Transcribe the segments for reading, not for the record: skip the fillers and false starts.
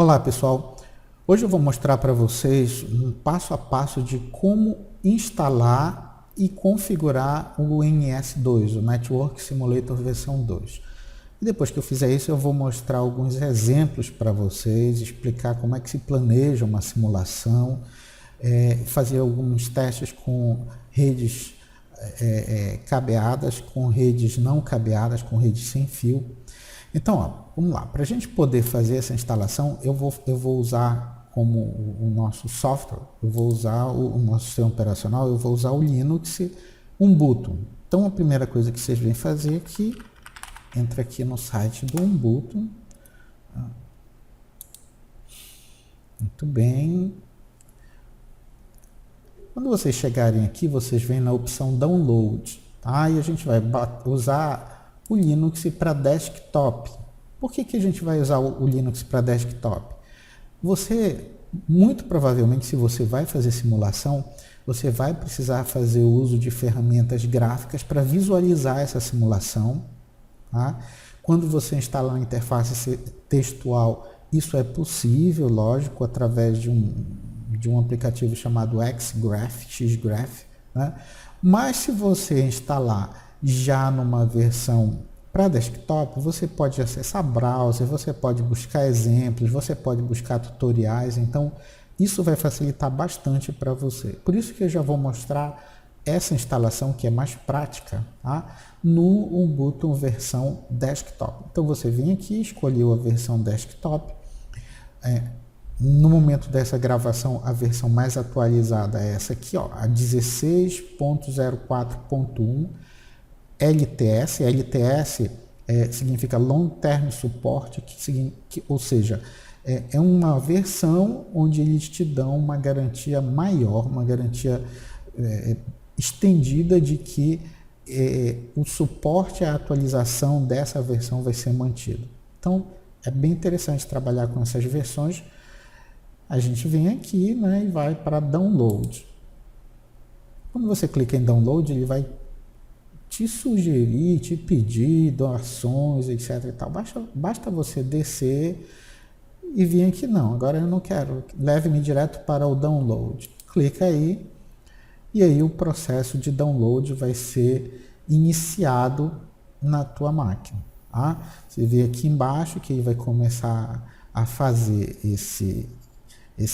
Olá pessoal, hoje eu vou mostrar para vocês um passo a passo de como instalar e configurar o NS2, o Network Simulator versão 2. E depois que eu fizer isso, eu vou mostrar alguns exemplos para vocês, explicar como é que se planeja uma simulação, fazer alguns testes com redes cabeadas, com redes não cabeadas, com redes sem fio. Então, ó, vamos lá. Para a gente poder fazer essa instalação, eu vou usar como o nosso software, eu vou usar o nosso sistema operacional, eu vou usar o Linux Ubuntu. Então, a primeira coisa que vocês vêm fazer aqui, entra aqui no site do Ubuntu. Muito bem. Quando vocês chegarem aqui, vocês vêm na opção Download, tá? E a gente vai usar o Linux para desktop. Por que a gente vai usar o Linux para desktop? Você, muito provavelmente, se você vai fazer simulação, você vai precisar fazer uso de ferramentas gráficas para visualizar essa simulação. Tá? Quando você instala uma interface textual, isso é possível, lógico, através de um aplicativo chamado Xgraph, né? Mas se você instalar já numa versão para desktop, você pode acessar browser, você pode buscar exemplos, você pode buscar tutoriais, então isso vai facilitar bastante para você. Por isso que eu já vou mostrar essa instalação que é mais prática, tá? No Ubuntu versão desktop. Então você vem aqui, escolheu a versão desktop. No momento dessa gravação, a versão mais atualizada é essa aqui, ó, a 16.04.1 LTS. LTS significa Long Term Support, ou seja, é uma versão onde eles te dão uma garantia maior, uma garantia estendida de que o suporte à atualização dessa versão vai ser mantido. Então, é bem interessante trabalhar com essas versões. A gente vem aqui, né, e vai para Download. Quando você clica em Download, ele vai te sugerir, te pedir doações, etc. e tal. Basta você descer e vir aqui, não, agora eu não quero, leve-me direto para o Download. Clica aí, e aí o processo de download vai ser iniciado na tua máquina. Tá? Você vê aqui embaixo que ele vai começar a fazer esse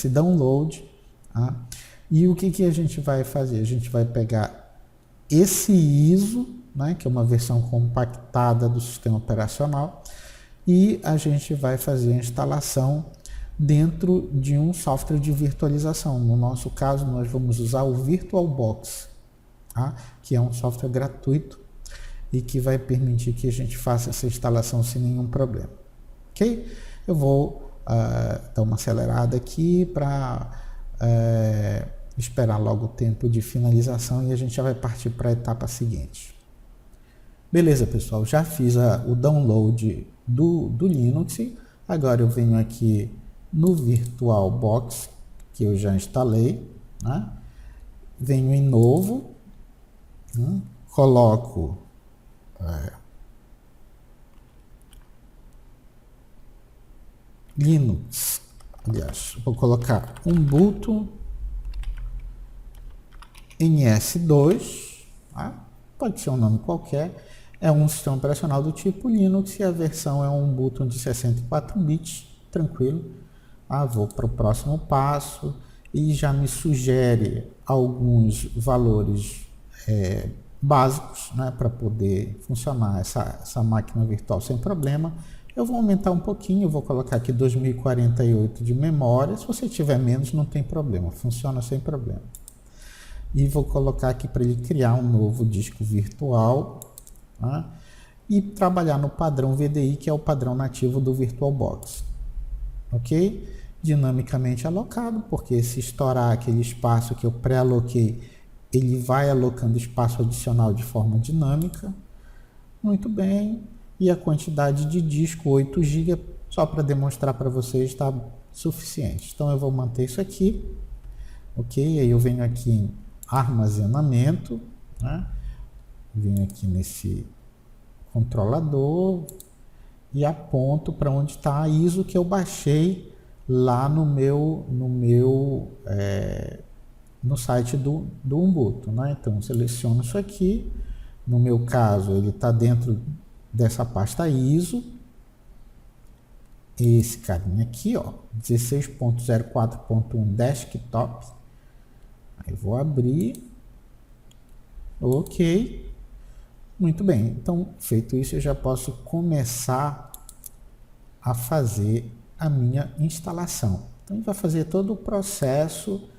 download. Tá? E o que a gente vai fazer? A gente vai pegar esse ISO, né, que é uma versão compactada do sistema operacional, e a gente vai fazer a instalação dentro de um software de virtualização. No nosso caso, nós vamos usar o VirtualBox, tá? Que é um software gratuito e que vai permitir que a gente faça essa instalação sem nenhum problema. Ok? Eu vou dar uma acelerada aqui para esperar logo o tempo de finalização e a gente já vai partir para a etapa seguinte. Beleza, pessoal, já fiz o download do Linux. Agora eu venho aqui no VirtualBox, que eu já instalei, né? Venho em novo, né? Coloco Linux, aliás, vou colocar Ubuntu NS2, tá? Pode ser um nome qualquer, é um sistema operacional do tipo Linux e a versão é um Ubuntu de 64 bits, tranquilo. Vou para o próximo passo e já me sugere alguns valores básicos, né, para poder funcionar essa máquina virtual sem problema. Eu vou aumentar um pouquinho, vou colocar aqui 2048 de memória. Se você tiver menos, não tem problema, funciona sem problema. E vou colocar aqui para ele criar um novo disco virtual, tá? E trabalhar no padrão VDI, que é o padrão nativo do VirtualBox. Ok? Dinamicamente alocado, porque se estourar aquele espaço que eu pré-aloquei, ele vai alocando espaço adicional de forma dinâmica. Muito bem. E a quantidade de disco, 8 GB, só para demonstrar para vocês, está suficiente. Então eu vou manter isso aqui. Ok? Aí eu venho aqui em armazenamento, né? Venho aqui nesse controlador e aponto para onde está a ISO que eu baixei lá no site do Ubuntu, né? Então, seleciono isso aqui. No meu caso, ele está dentro dessa pasta ISO. Esse carinha aqui, ó, 16.04.1 desktop. Aí vou abrir. Ok. Muito bem. Então, feito isso, eu já posso começar a fazer a minha instalação. Então, a gente vai fazer todo o processo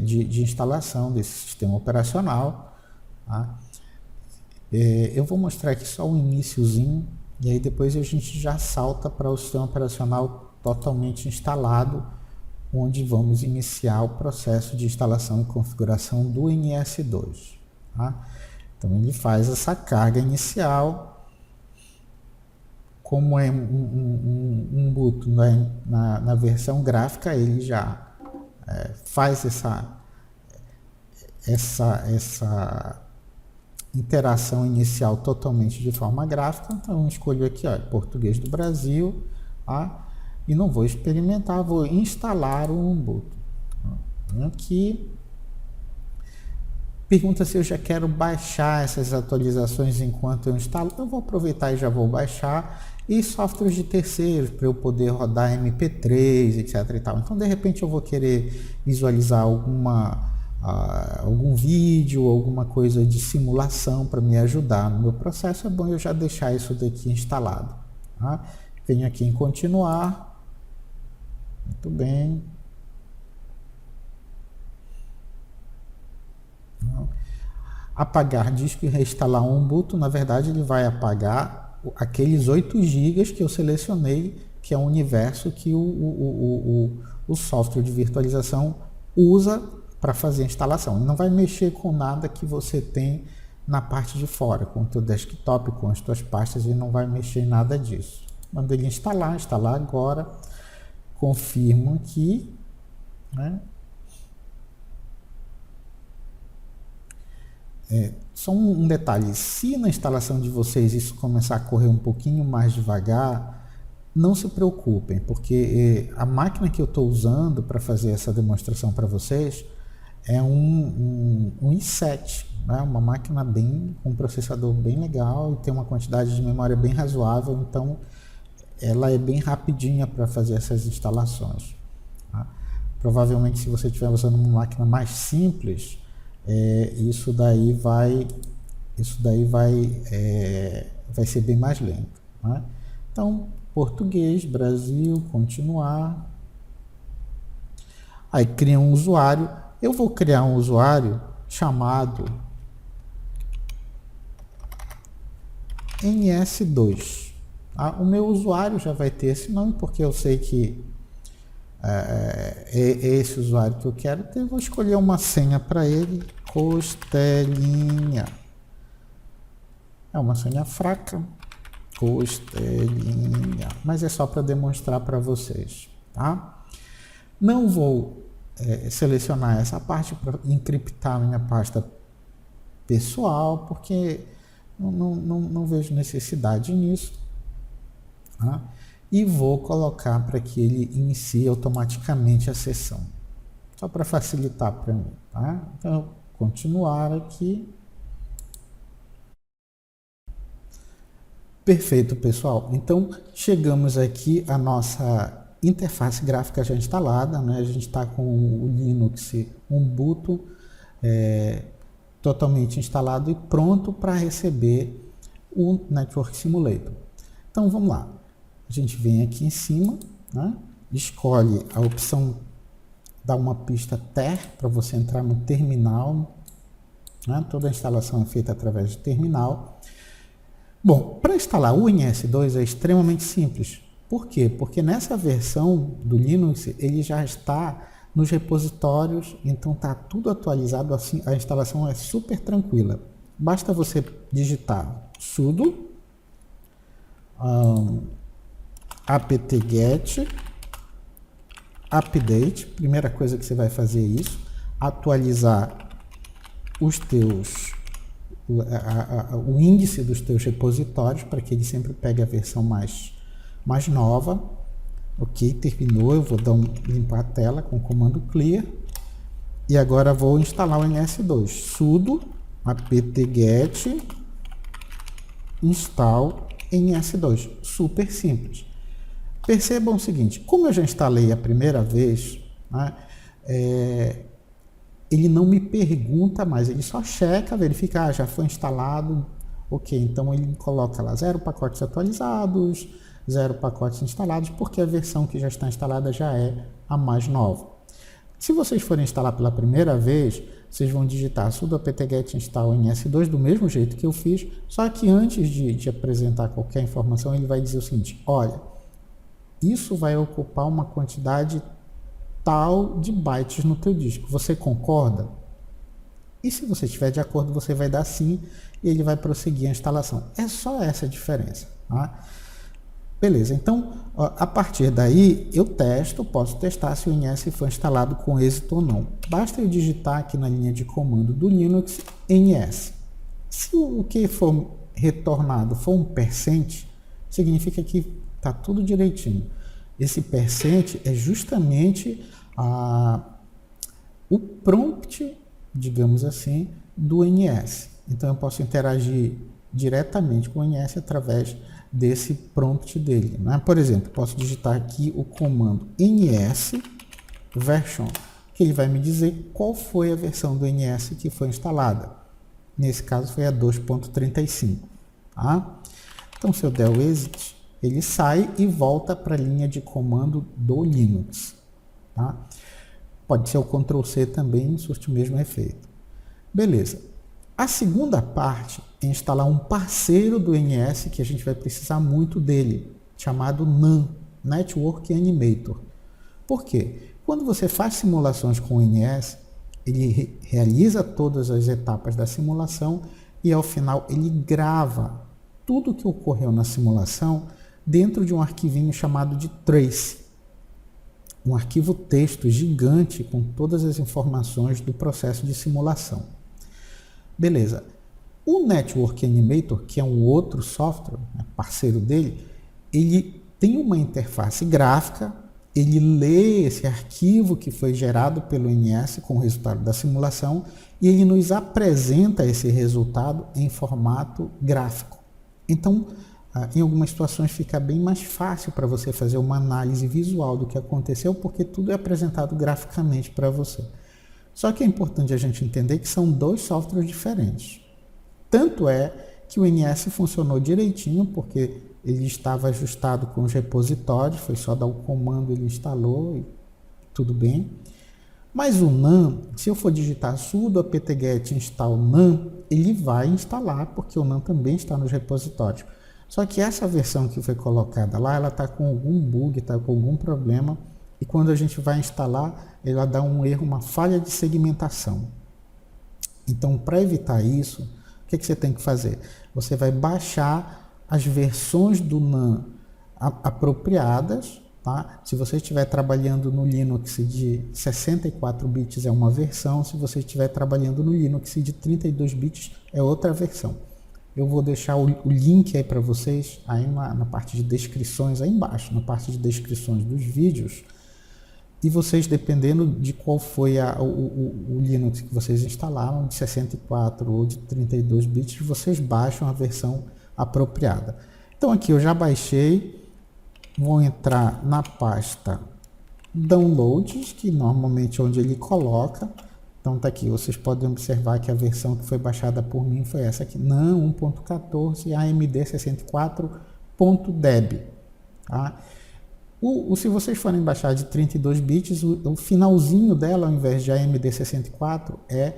de instalação desse sistema operacional. Tá? Eu vou mostrar aqui só o iniciozinho, e aí depois a gente já salta para o sistema operacional totalmente instalado, onde vamos iniciar o processo de instalação e configuração do NS2. Tá? Então ele faz essa carga inicial, como é um Ubuntu na versão gráfica, ele já faz essa interação inicial totalmente de forma gráfica. Então eu escolho aqui, ó, português do Brasil, tá? E não vou experimentar, vou instalar o Ubuntu. Aqui pergunta se eu já quero baixar essas atualizações enquanto eu instalo. Eu vou aproveitar e já vou baixar. E softwares de terceiros para eu poder rodar MP3, etc. e tal. Então, de repente, eu vou querer visualizar algum vídeo, alguma coisa de simulação para me ajudar no meu processo. É bom eu já deixar isso daqui instalado. Tá? Venho aqui em continuar. Muito bem. Apagar disco e reinstalar o Ubuntu. Na verdade, ele vai apagar aqueles 8 GB que eu selecionei, que é o universo que o software de virtualização usa para fazer a instalação. Ele não vai mexer com nada que você tem na parte de fora, com o teu desktop, com as tuas pastas, ele não vai mexer em nada disso. Mando ele instalar agora, confirmo aqui, né? Só um detalhe, se na instalação de vocês isso começar a correr um pouquinho mais devagar, não se preocupem, porque a máquina que eu estou usando para fazer essa demonstração para vocês é um i7, né? Uma máquina com um processador bem legal e tem uma quantidade de memória bem razoável, então ela é bem rapidinha para fazer essas instalações. Tá? Provavelmente, se você estiver usando uma máquina mais simples, isso daí vai ser bem mais lento. Né? Então, português, Brasil, continuar. Aí cria um usuário. Eu vou criar um usuário chamado NS2. Tá? O meu usuário já vai ter esse nome, porque eu sei que é esse usuário que eu quero. Então eu vou escolher uma senha para ele, costelinha. É uma senha fraca, costelinha, mas é só para demonstrar para vocês, tá? Não vou selecionar essa parte para encriptar minha pasta pessoal, porque não vejo necessidade nisso, tá? E vou colocar para que ele inicie automaticamente a sessão, só para facilitar para mim, tá? Então, continuar aqui. Perfeito, pessoal. Então, chegamos aqui à nossa interface gráfica já instalada, né? A gente está com o Linux Ubuntu totalmente instalado e pronto para receber o Network Simulator. Então, vamos lá. A gente vem aqui em cima, né? Escolhe a opção, dá uma pista TER para você entrar no terminal, né? Toda a instalação é feita através de terminal. Bom, para instalar o NS2 é extremamente simples. Por quê? Porque nessa versão do Linux ele já está nos repositórios, então está tudo atualizado, assim, a instalação é super tranquila. Basta você digitar sudo apt-get update, primeira coisa que você vai fazer é isso, atualizar o índice dos teus repositórios para que ele sempre pegue a versão mais nova. Ok, terminou. Eu vou limpar a tela com o comando clear. E agora vou instalar o NS2. Sudo apt-get install NS2. Super simples. Percebam o seguinte, como eu já instalei a primeira vez, né, ele não me pergunta mais, ele só checa, verifica, já foi instalado, ok, então ele coloca lá 0 pacotes atualizados, 0 pacotes instalados, porque a versão que já está instalada já é a mais nova. Se vocês forem instalar pela primeira vez, vocês vão digitar sudo apt-get install NS2 do mesmo jeito que eu fiz, só que antes de apresentar qualquer informação, ele vai dizer o seguinte, olha, isso vai ocupar uma quantidade tal de bytes no teu disco. Você concorda? E se você estiver de acordo, você vai dar sim e ele vai prosseguir a instalação. É só essa a diferença. Tá? Beleza, então a partir daí eu posso testar se o NS foi instalado com êxito ou não. Basta eu digitar aqui na linha de comando do Linux NS. Se o que for retornado for um %, significa que está tudo direitinho. Esse % é justamente o prompt, digamos assim, do NS. Então eu posso interagir diretamente com o NS através desse prompt dele. Né? Por exemplo, posso digitar aqui o comando ns version, que ele vai me dizer qual foi a versão do NS que foi instalada. Nesse caso foi a 2.35. Tá? Então se eu der o exit, ele sai e volta para a linha de comando do Linux. Tá? Pode ser o Ctrl+C também, surte o mesmo efeito. Beleza. A segunda parte é instalar um parceiro do NS, que a gente vai precisar muito dele, chamado NAN, Network Animator. Por quê? Quando você faz simulações com o NS, ele realiza todas as etapas da simulação e ao final ele grava tudo o que ocorreu na simulação dentro de um arquivinho chamado de trace, um arquivo texto gigante com todas as informações do processo de simulação. Beleza. O Network Animator, que é um outro software, parceiro dele, ele tem uma interface gráfica, ele lê esse arquivo que foi gerado pelo NS com o resultado da simulação e ele nos apresenta esse resultado em formato gráfico. Então, em algumas situações fica bem mais fácil para você fazer uma análise visual do que aconteceu, porque tudo é apresentado graficamente para você. Só que é importante a gente entender que são dois softwares diferentes. Tanto é que o NS funcionou direitinho, porque ele estava ajustado com os repositórios, foi só dar o comando, ele instalou e tudo bem. Mas o NAN, se eu for digitar sudo apt-get install NAN, ele vai instalar, porque o NAN também está nos repositórios. Só que essa versão que foi colocada lá, ela está com algum bug, está com algum problema, e quando a gente vai instalar, ela dá um erro, uma falha de segmentação. Então, para evitar isso, o que você tem que fazer? Você vai baixar as versões do NAN apropriadas. Tá? Se você estiver trabalhando no Linux de 64 bits é uma versão, se você estiver trabalhando no Linux de 32 bits é outra versão. Eu vou deixar o link aí para vocês aí na parte de descrições, aí embaixo, na parte de descrições dos vídeos. E vocês, dependendo de qual foi o Linux que vocês instalaram, de 64 ou de 32 bits, vocês baixam a versão apropriada. Então aqui eu já baixei, vou entrar na pasta Downloads, que normalmente é onde ele coloca. Então tá aqui, vocês podem observar que a versão que foi baixada por mim foi essa aqui, NAN 1.14 AMD64.deb. Tá? Se vocês forem baixar de 32 bits, o finalzinho dela, ao invés de AMD64, é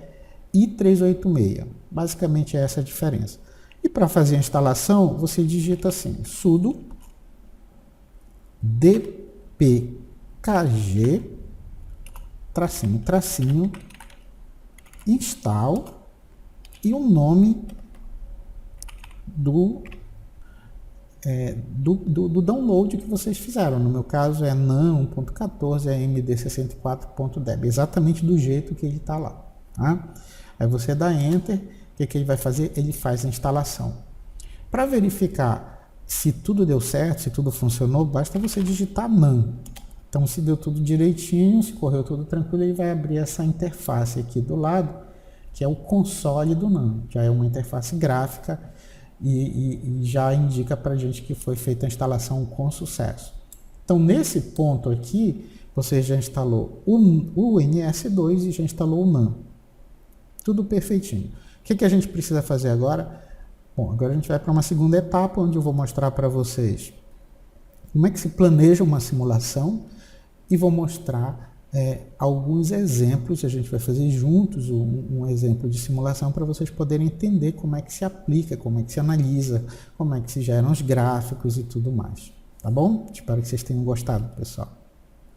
i386. Basicamente é essa a diferença. E para fazer a instalação, você digita assim, sudo dpkg install e o nome do download que vocês fizeram. No meu caso é NAN 1.14 AMD64.deb, exatamente do jeito que ele está lá. Tá? Aí você dá Enter, o que ele vai fazer? Ele faz a instalação. Para verificar se tudo deu certo, se tudo funcionou, basta você digitar NaN. Então, se deu tudo direitinho, se correu tudo tranquilo, ele vai abrir essa interface aqui do lado, que é o console do NaN. Já é uma interface gráfica e já indica para a gente que foi feita a instalação com sucesso. Então, nesse ponto aqui, você já instalou o NS2 e já instalou o NaN. Tudo perfeitinho. O que a gente precisa fazer agora? Bom, agora a gente vai para uma segunda etapa, onde eu vou mostrar para vocês como é que se planeja uma simulação e vou mostrar alguns exemplos. A gente vai fazer juntos um exemplo de simulação para vocês poderem entender como é que se aplica, como é que se analisa, como é que se geram os gráficos e tudo mais. Tá bom? Espero que vocês tenham gostado, pessoal.